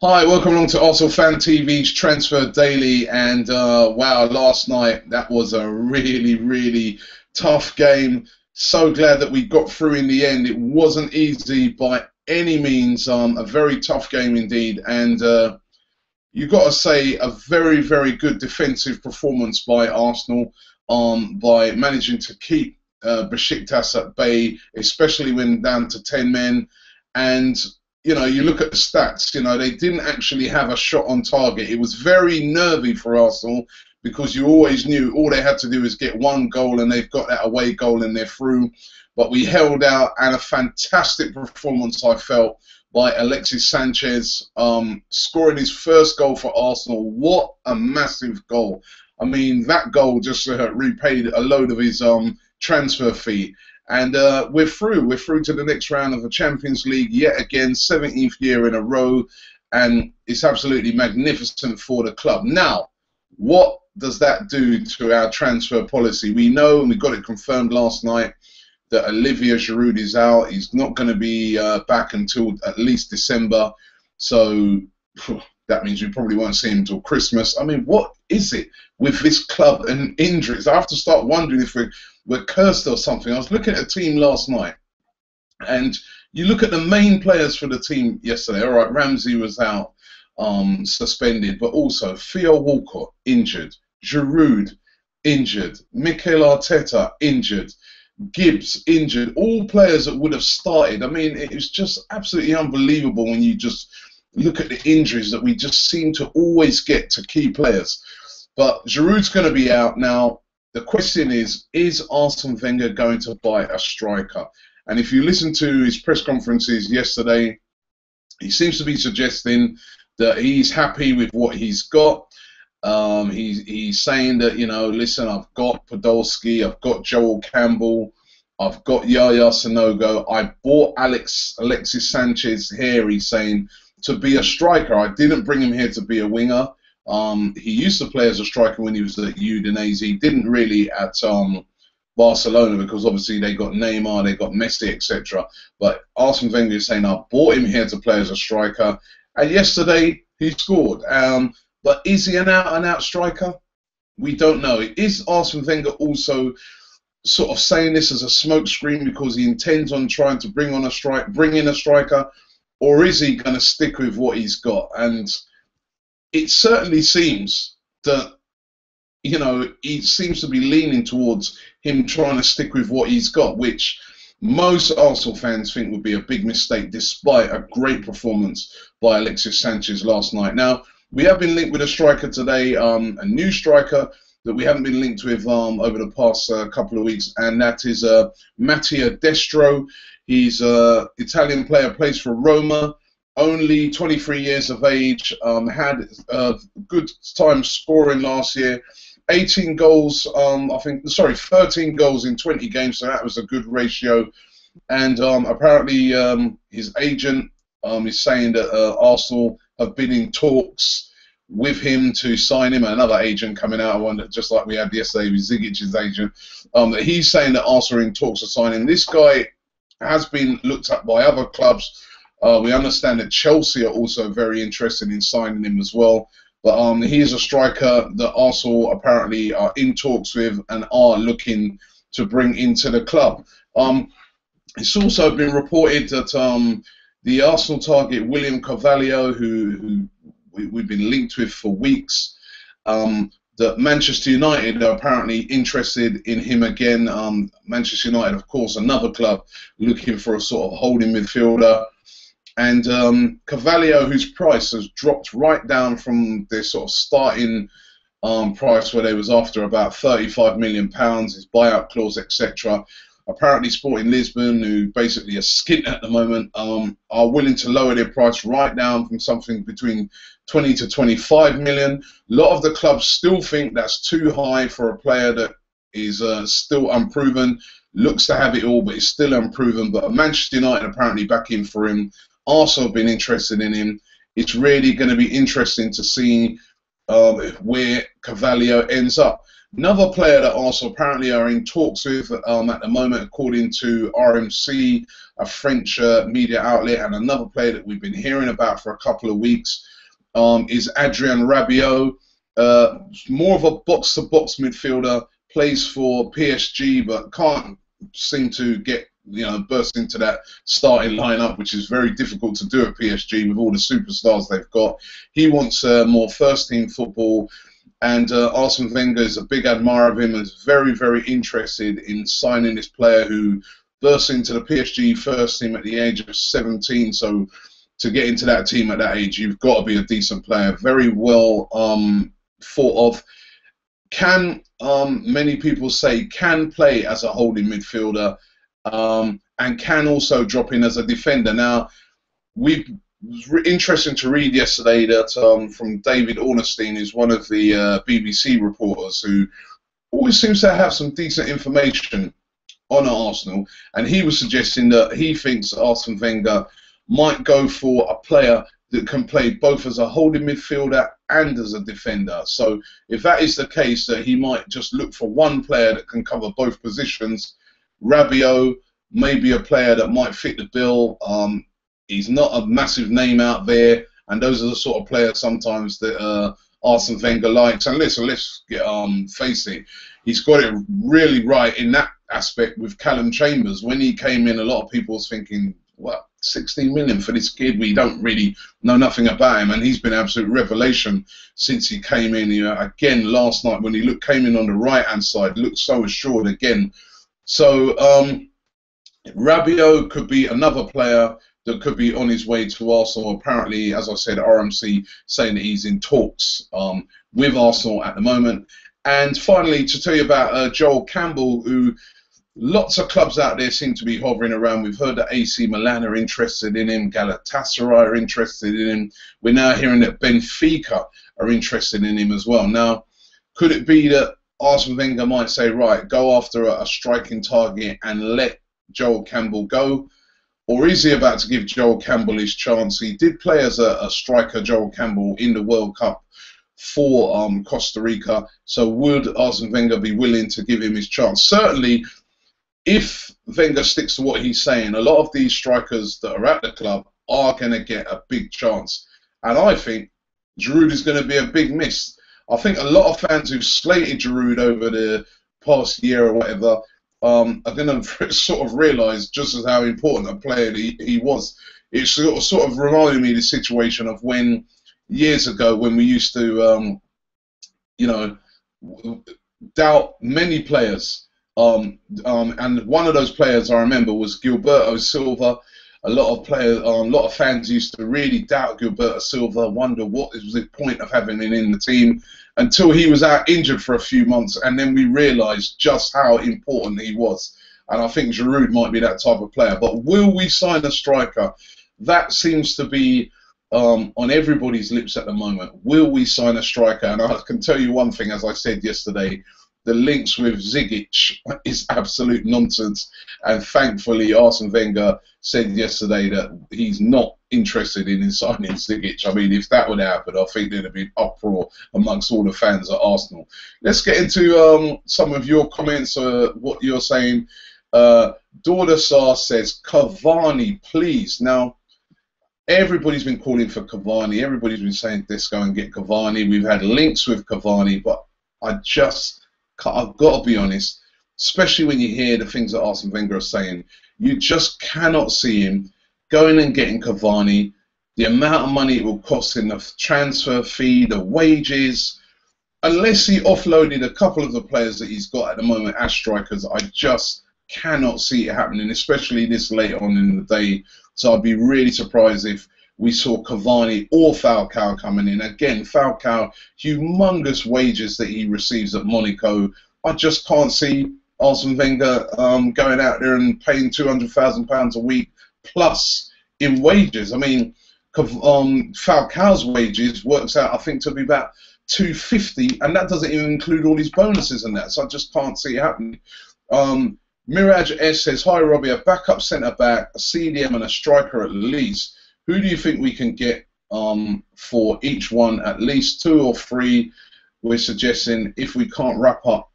Hi, welcome along to Arsenal Fan TV's Transfer Daily. And wow, last night that was a really tough game. So glad that we got through in the end. It wasn't easy by any means. A very tough game indeed. And you've got to say a very good defensive performance by Arsenal by managing to keep Besiktas at bay, especially when down to 10 men. And you know, you look at the stats, you know, they didn't actually have a shot on target. It was very nervy for Arsenal because you always knew all they had to do is get one goal and they've got that away goal and they're through. But we held out, and a fantastic performance, I felt, by Alexis Sanchez, scoring his first goal for Arsenal. What a massive goal. I mean, that goal just repaid a load of his transfer fee. And we're through. We're through to the next round of the Champions League yet again, 17th year in a row, and it's absolutely magnificent for the club. Now, what does that do to our transfer policy? We know, and we got it confirmed last night, that Olivier Giroud is out. He's not going to be back until at least December, so that means we probably won't see him until Christmas. I mean, what is it with this club and injuries? I have to start wondering if we're cursed or something. I was looking at a team last night, and you look at the main players for the team yesterday. All right, Ramsey was out, suspended, but also Theo Walcott injured, Giroud injured, Mikel Arteta injured, Gibbs injured. All players that would have started. I mean, it was just absolutely unbelievable when you just look at the injuries that we just seem to always get to key players. But Giroud's going to be out now. The question is Arsene Wenger going to buy a striker? And if you listen to his press conferences yesterday, he seems to be suggesting that he's happy with what he's got. He's saying that, you know, listen, I've got Podolski, I've got Joel Campbell, I've got Yaya Sanogo. I bought Alexis Sanchez here, he's saying, to be a striker. I didn't bring him here to be a winger. He used to play as a striker when he was at Udinese. He didn't really at Barcelona because obviously they got Neymar, they got Messi, etc. But Arsene Wenger is saying, I bought him here to play as a striker. And yesterday he scored. But is he an out-and-out striker? We don't know. Is Arsene Wenger also sort of saying this as a smokescreen because he intends on trying to bring in a striker, or is he going to stick with what he's got? And it certainly seems that, you know, he seems to be leaning towards him trying to stick with what he's got, which most Arsenal fans think would be a big mistake, despite a great performance by Alexis Sanchez last night. Now, we have been linked with a striker today, a new striker that we haven't been linked with over the past couple of weeks, and that is Mattia Destro. He's an Italian player, plays for Roma. Only 23 years of age, had a good time scoring last year. 18 goals, 13 goals in 20 games, so that was a good ratio. And apparently his agent is saying that Arsenal have been in talks with him to sign him. Another agent coming out, one just like we had yesterday with Zigic's agent. He's saying that Arsenal are in talks to sign him. This guy has been looked at by other clubs. We understand that Chelsea are also very interested in signing him as well. But he is a striker that Arsenal apparently are in talks with and are looking to bring into the club. It's also been reported that the Arsenal target, William Carvalho, who we've been linked with for weeks, that Manchester United are apparently interested in him again. Manchester United, of course, another club looking for a sort of holding midfielder. And Carvalho, whose price has dropped right down from their sort of starting price where they was after about £35 million, his buyout clause, etc. Apparently Sporting Lisbon, who basically are skint at the moment, are willing to lower their price right down from something between 20 to 25 million. A lot of the clubs still think that's too high for a player that is still unproven, looks to have it all, but is still unproven. But Manchester United apparently back in for him. Arsenal have been interested in him. It's really going to be interesting to see where Carvalho ends up. Another player that Arsenal apparently are in talks with at the moment, according to RMC, a French media outlet, and another player that we've been hearing about for a couple of weeks is Adrien Rabiot. More of a box-to-box midfielder, plays for PSG, but can't seem to get, burst into that starting lineup, which is very difficult to do at PSG with all the superstars they've got. He wants more first-team football, and Arsene Wenger is a big admirer of him and is very, very interested in signing this player who burst into the PSG first team at the age of 17. So to get into that team at that age, you've got to be a decent player, very well thought of. Can, many people say, can play as a holding midfielder, and can also drop in as a defender. Now, it was interesting to read yesterday that from David Ornstein, who's one of the BBC reporters who always seems to have some decent information on Arsenal, and he was suggesting that he thinks Arsene Wenger might go for a player that can play both as a holding midfielder and as a defender. So if that is the case, that he might just look for one player that can cover both positions. Rabiot may be a player that might fit the bill. He's not a massive name out there, and those are the sort of players sometimes that Arsene Wenger likes. And let's face it, he's got it really right in that aspect with Callum Chambers. When he came in, a lot of people was thinking, well, 16 million for this kid, we don't really know nothing about him, and he's been an absolute revelation since he came in. Again, last night when he came in on the right-hand side, looked so assured again. So Rabiot could be another player that could be on his way to Arsenal. Apparently, as I said, RMC saying that he's in talks with Arsenal at the moment. And finally, to tell you about Joel Campbell, who lots of clubs out there seem to be hovering around. We've heard that AC Milan are interested in him, Galatasaray are interested in him. We're now hearing that Benfica are interested in him as well. Now, could it be that Arsene Wenger might say, right, go after a striking target and let Joel Campbell go? Or is he about to give Joel Campbell his chance? He did play as a striker, Joel Campbell, in the World Cup for Costa Rica. So would Arsene Wenger be willing to give him his chance? Certainly, if Wenger sticks to what he's saying, a lot of these strikers that are at the club are going to get a big chance. And I think Giroud is going to be a big miss. I think a lot of fans who've slated Giroud over the past year or whatever are going to sort of realise just as how important a player he was. It sort of reminded me of the situation of when, years ago, when we used to, doubt many players. And one of those players I remember was Gilberto Silva. A lot of fans used to really doubt Gilberto Silva, wonder what was the point of having him in the team, until he was out injured for a few months, and then we realised just how important he was. And I think Giroud might be that type of player. But will we sign a striker? That seems to be on everybody's lips at the moment. Will we sign a striker? And I can tell you one thing, as I said yesterday, the links with Zigic is absolute nonsense, and thankfully Arsene Wenger said yesterday that he's not interested in signing Zigic. I mean, if that would happen, I think there'd be uproar amongst all the fans at Arsenal. Let's get into some of your comments, what you're saying. Dordasar says, Cavani, please. Now, everybody's been calling for Cavani. Everybody's been saying, let's go and get Cavani. We've had links with Cavani, but I've got to be honest, especially when you hear the things that Arsene Wenger are saying, you just cannot see him going and getting Cavani. The amount of money it will cost him, the transfer fee, the wages, unless he offloaded a couple of the players that he's got at the moment as strikers, I just cannot see it happening, especially this late on in the day. So I'd be really surprised if we saw Cavani or Falcao coming in. Again, Falcao, humongous wages that he receives at Monaco. I just can't see Arsene Wenger going out there and paying £200,000 a week plus in wages. I mean, Falcao's wages works out, I think, to be about $250, and that doesn't even include all his bonuses and that. So I just can't see it happening. Mirage S says, hi Robbie, a backup centre-back, a CDM and a striker at least. Who do you think we can get for each one? At least 2 or 3. We're suggesting if we can wrap up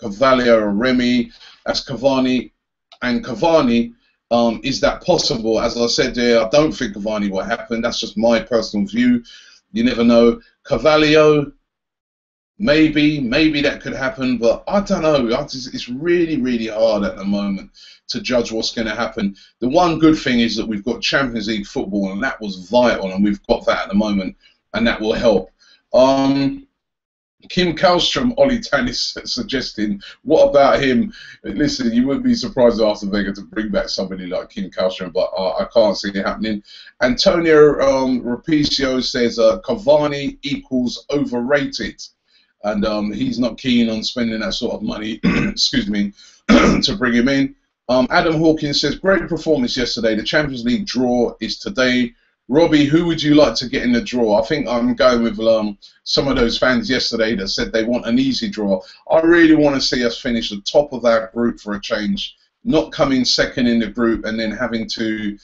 Cavalier or Remy as Cavani, and Cavani Is that possible? As I said there, I don't think Cavani will happen. That's just my personal view. You never know. Carvalho, maybe that could happen, but I don't know. It's really, really hard at the moment to judge what's going to happen. The one good thing is that we've got Champions League football, and that was vital, and we've got that at the moment, and that will help. Kim Kallstrom, Ollie Tan is suggesting, what about him? Listen, you wouldn't be surprised if Arsene Wenger to bring back somebody like Kim Kallstrom, but I can't see it happening. Antonio Rapicio says Cavani equals overrated, and he's not keen on spending that sort of money, excuse me, to bring him in. Adam Hawkins says, great performance yesterday. The Champions League draw is today. Robbie, who would you like to get in the draw? I think I'm going with some of those fans yesterday that said they want an easy draw. I really want to see us finish the top of our group for a change, not coming second in the group and then having to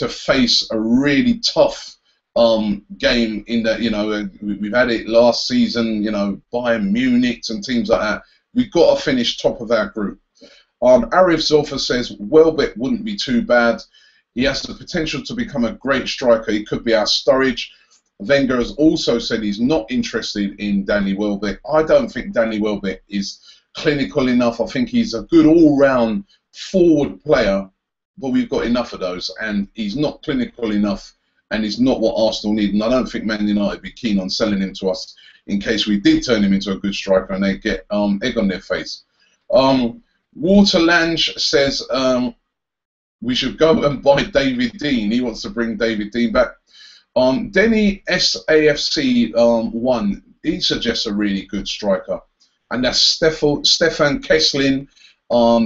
face a really tough game in that, you know, we've had it last season, you know, Bayern Munich and teams like that. We've got to finish top of our group. Arif Zulfa says, Welbeck wouldn't be too bad. He has the potential to become a great striker. He could be our Sturridge. Wenger has also said he's not interested in Danny Welbeck. I don't think Danny Welbeck is clinical enough. I think he's a good all-round forward player, but we've got enough of those, and he's not clinical enough, and he's not what Arsenal need. And I don't think Man United would be keen on selling him to us in case we did turn him into a good striker and they get egg on their face. Waterlange says we should go and buy David Dean. He wants to bring David Dean back. Denny A.F.C. 1, he suggests a really good striker, and that's Stefan Kesslin,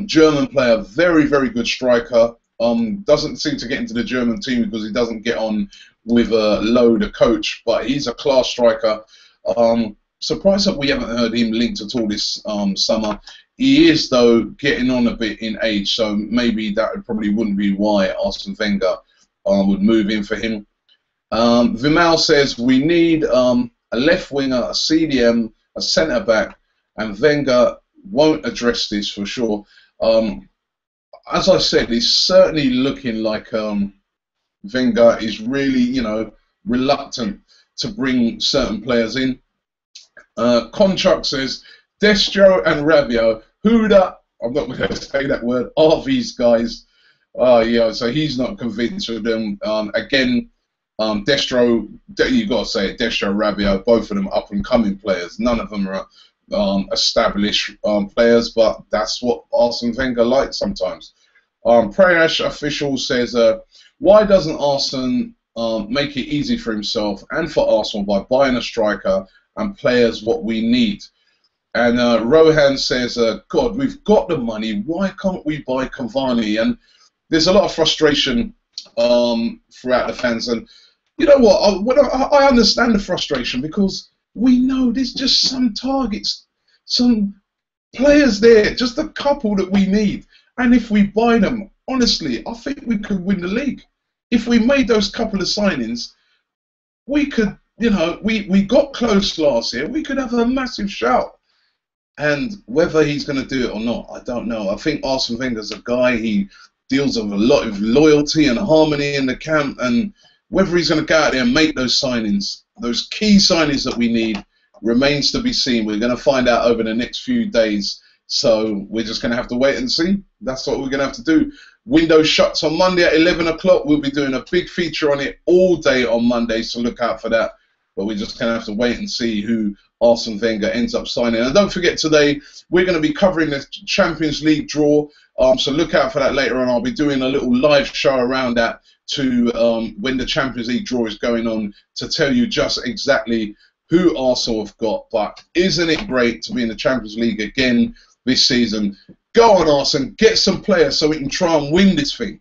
German player, very, very good striker. Doesn't seem to get into the German team because he doesn't get on with Lowe, the coach, but he's a class striker. Surprised that we haven't heard him linked at all this summer. He is, though, getting on a bit in age, so maybe that probably wouldn't be why Arsene Wenger would move in for him. Vimal says we need a left winger, a CDM, a centre back, and Wenger won't address this for sure. As I said, he's certainly looking like Wenger is really, you know, reluctant to bring certain players in. Konchak says Destro and Rabiot, who the, I'm not going to say that word, are these guys? Yeah, so he's not convinced with them. Again, Destro, you've got to say it, Destro, Rabiot, both of them up and coming players. None of them are established players, but that's what Arsene Wenger likes sometimes. Prayash official says, why doesn't Arsene make it easy for himself and for Arsenal by buying a striker and players what we need? And Rohan says, God, we've got the money. Why can't we buy Cavani? And there's a lot of frustration throughout the fans. And you know what? I understand the frustration because we know there's just some targets, some players there, just a couple that we need. And if we buy them, honestly, I think we could win the league. If we made those couple of signings, we could, you know, we got close last year. We could have a massive shout. And whether he's going to do it or not, I don't know. I think Arsene Wenger's a guy, he deals with a lot of loyalty and harmony in the camp, and whether he's going to go out there and make those signings, those key signings that we need, remains to be seen. We're going to find out over the next few days, so we're just going to have to wait and see. That's what we're going to have to do. Window shuts on Monday at 11 o'clock. We'll be doing a big feature on it all day on Monday, so look out for that. But we're just going to have to wait and see who Arsene Wenger ends up signing. And don't forget, today we're going to be covering the Champions League draw, so look out for that later on. I'll be doing a little live show around that to when the Champions League draw is going on, to tell you just exactly who Arsenal have got. But isn't it great to be in the Champions League again this season? Go on, Arsene, get some players so we can try and win this thing.